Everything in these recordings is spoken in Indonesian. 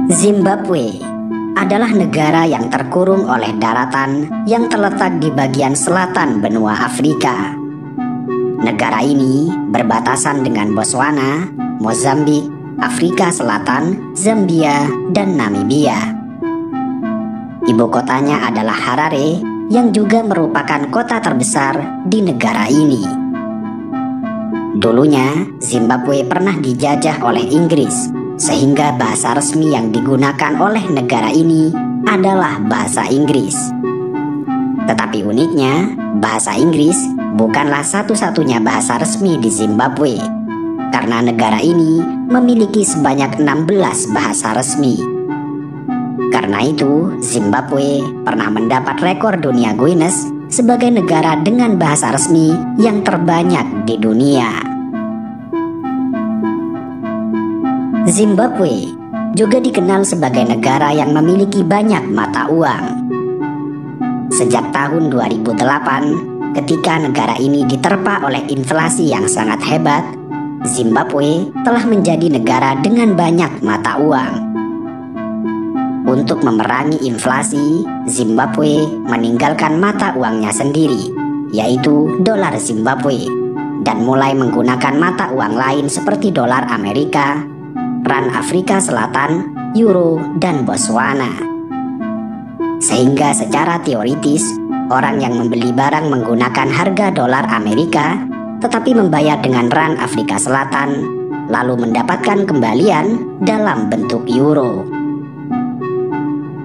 Zimbabwe adalah negara yang terkurung oleh daratan yang terletak di bagian selatan benua Afrika. Negara ini berbatasan dengan Botswana, Mozambik, Afrika Selatan, Zambia, dan Namibia. Ibu kotanya adalah Harare, yang juga merupakan kota terbesar di negara ini. Dulunya, Zimbabwe pernah dijajah oleh Inggris, sehingga bahasa resmi yang digunakan oleh negara ini adalah bahasa Inggris. Tetapi uniknya, bahasa Inggris bukanlah satu-satunya bahasa resmi di Zimbabwe, karena negara ini memiliki sebanyak 16 bahasa resmi. Karena itu, Zimbabwe pernah mendapat rekor dunia Guinness sebagai negara dengan bahasa resmi yang terbanyak di dunia. Zimbabwe juga dikenal sebagai negara yang memiliki banyak mata uang. Sejak tahun 2008, ketika negara ini diterpa oleh inflasi yang sangat hebat, Zimbabwe telah menjadi negara dengan banyak mata uang. Untuk memerangi inflasi, Zimbabwe meninggalkan mata uangnya sendiri, yaitu dolar Zimbabwe, dan mulai menggunakan mata uang lain seperti dolar Amerika, rand Afrika Selatan, euro, dan Botswana. Sehingga secara teoritis, orang yang membeli barang menggunakan harga dolar Amerika, tetapi membayar dengan rand Afrika Selatan, lalu mendapatkan kembalian dalam bentuk euro.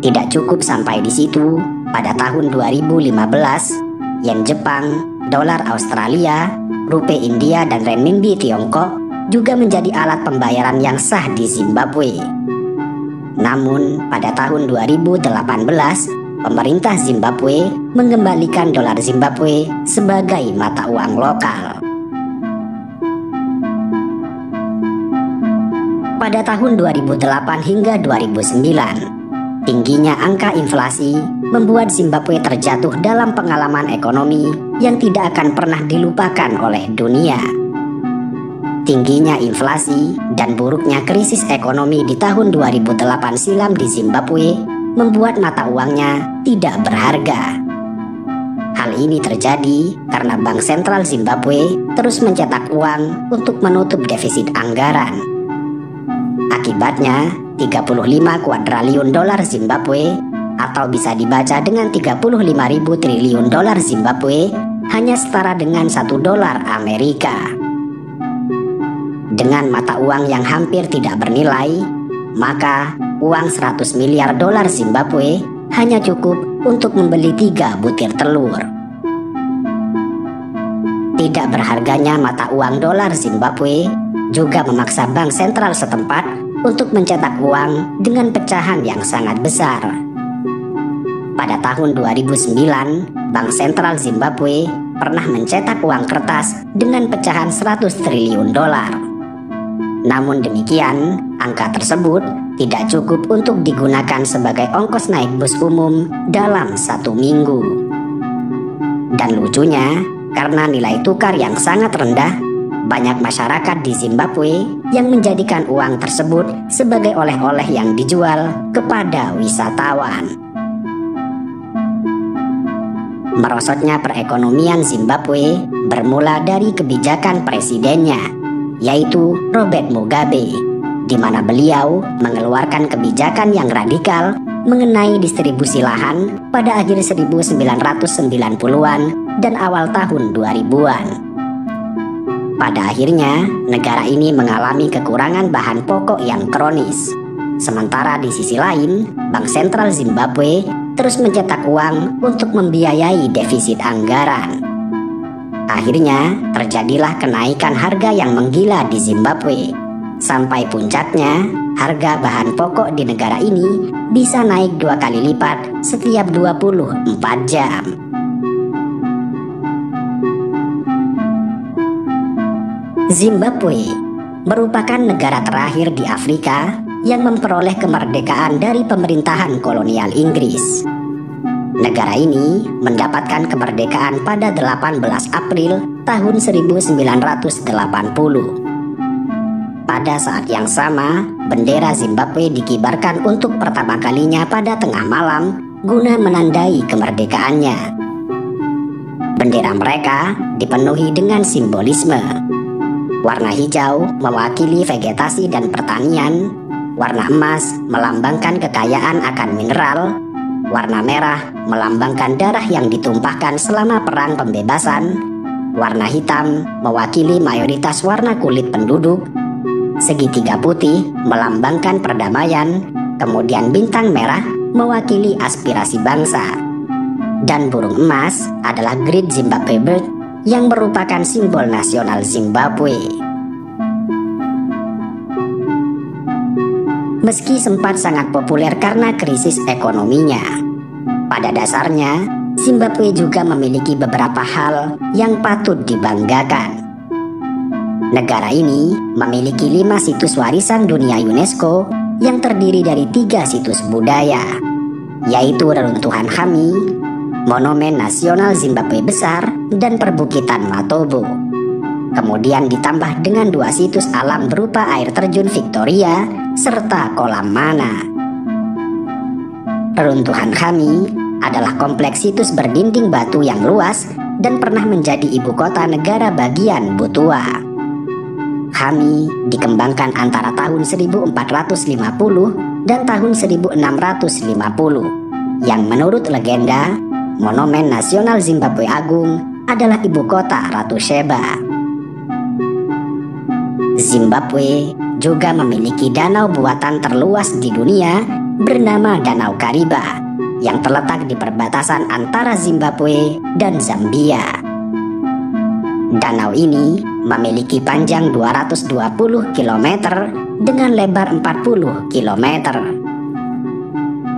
Tidak cukup sampai di situ, pada tahun 2015, yen Jepang, dolar Australia, rupiah India, dan renminbi Tiongkok juga menjadi alat pembayaran yang sah di Zimbabwe. Namun, pada tahun 2018, pemerintah Zimbabwe mengembalikan dolar Zimbabwe sebagai mata uang lokal. Pada tahun 2008 hingga 2009, tingginya angka inflasi membuat Zimbabwe terjatuh dalam pengalaman ekonomi yang tidak akan pernah dilupakan oleh dunia. Tingginya inflasi dan buruknya krisis ekonomi di tahun 2008 silam di Zimbabwe membuat mata uangnya tidak berharga. Hal ini terjadi karena Bank Sentral Zimbabwe terus mencetak uang untuk menutup defisit anggaran. Akibatnya, 35 kuadriliun dolar Zimbabwe, atau bisa dibaca dengan 35.000 triliun dolar Zimbabwe, hanya setara dengan $1 Amerika. Dengan mata uang yang hampir tidak bernilai, maka uang 100 miliar dolar Zimbabwe hanya cukup untuk membeli 3 butir telur. Tidak berharganya mata uang dolar Zimbabwe juga memaksa bank sentral setempat untuk mencetak uang dengan pecahan yang sangat besar. Pada tahun 2009, Bank Sentral Zimbabwe pernah mencetak uang kertas dengan pecahan 100 triliun dolar. Namun demikian, angka tersebut tidak cukup untuk digunakan sebagai ongkos naik bus umum dalam 1 minggu. Dan lucunya, karena nilai tukar yang sangat rendah, banyak masyarakat di Zimbabwe yang menjadikan uang tersebut sebagai oleh-oleh yang dijual kepada wisatawan. Merosotnya perekonomian Zimbabwe bermula dari kebijakan presidennya, yaitu Robert Mugabe, di mana beliau mengeluarkan kebijakan yang radikal mengenai distribusi lahan pada akhir 1990-an dan awal tahun 2000-an. Pada akhirnya, negara ini mengalami kekurangan bahan pokok yang kronis. Sementara di sisi lain, Bank Sentral Zimbabwe terus mencetak uang untuk membiayai defisit anggaran. Akhirnya, terjadilah kenaikan harga yang menggila di Zimbabwe. Sampai puncaknya, harga bahan pokok di negara ini bisa naik 2 kali lipat setiap 24 jam. Zimbabwe merupakan negara terakhir di Afrika yang memperoleh kemerdekaan dari pemerintahan kolonial Inggris. Negara ini mendapatkan kemerdekaan pada 18 April tahun 1980. Pada saat yang sama, bendera Zimbabwe dikibarkan untuk pertama kalinya pada tengah malam guna menandai kemerdekaannya. Bendera mereka dipenuhi dengan simbolisme. Warna hijau mewakili vegetasi dan pertanian, warna emas melambangkan kekayaan akan mineral, warna merah melambangkan darah yang ditumpahkan selama perang pembebasan, warna hitam mewakili mayoritas warna kulit penduduk, segitiga putih melambangkan perdamaian, kemudian bintang merah mewakili aspirasi bangsa, dan burung emas adalah Great Zimbabwe Bird yang merupakan simbol nasional Zimbabwe. Meski sempat sangat populer karena krisis ekonominya, pada dasarnya Zimbabwe juga memiliki beberapa hal yang patut dibanggakan. Negara ini memiliki 5 situs warisan dunia UNESCO yang terdiri dari 3 situs budaya, yaitu Reruntuhan Khami, Monumen Nasional Zimbabwe Besar, dan Perbukitan Matobo. Kemudian ditambah dengan 2 situs alam berupa air terjun Victoria serta kolam Mana. Reruntuhan Khami adalah kompleks situs berdinding batu yang luas dan pernah menjadi ibu kota negara bagian Butua. Khami dikembangkan antara tahun 1450 dan tahun 1650, yang menurut legenda, Monumen Nasional Zimbabwe Agung adalah ibu kota Ratu Sheba. Zimbabwe juga memiliki danau buatan terluas di dunia bernama Danau Kariba, yang terletak di perbatasan antara Zimbabwe dan Zambia. Danau ini memiliki panjang 220 km dengan lebar 40 km.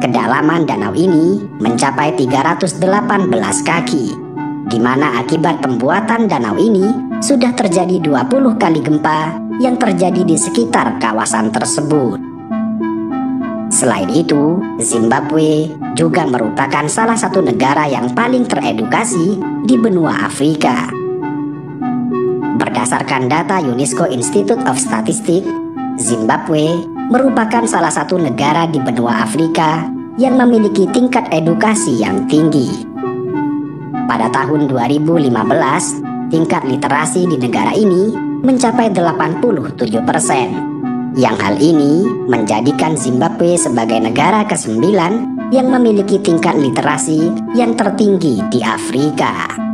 Kedalaman danau ini mencapai 318 kaki, di mana akibat pembuatan danau ini sudah terjadi 20 kali gempa yang terjadi di sekitar kawasan tersebut. Selain itu, Zimbabwe juga merupakan salah satu negara yang paling teredukasi di benua Afrika. Berdasarkan data UNESCO Institute of Statistics, Zimbabwe merupakan salah satu negara di benua Afrika yang memiliki tingkat edukasi yang tinggi. Pada tahun 2015, tingkat literasi di negara ini mencapai 87%, yang hal ini menjadikan Zimbabwe sebagai negara ke-9 yang memiliki tingkat literasi yang tertinggi di Afrika.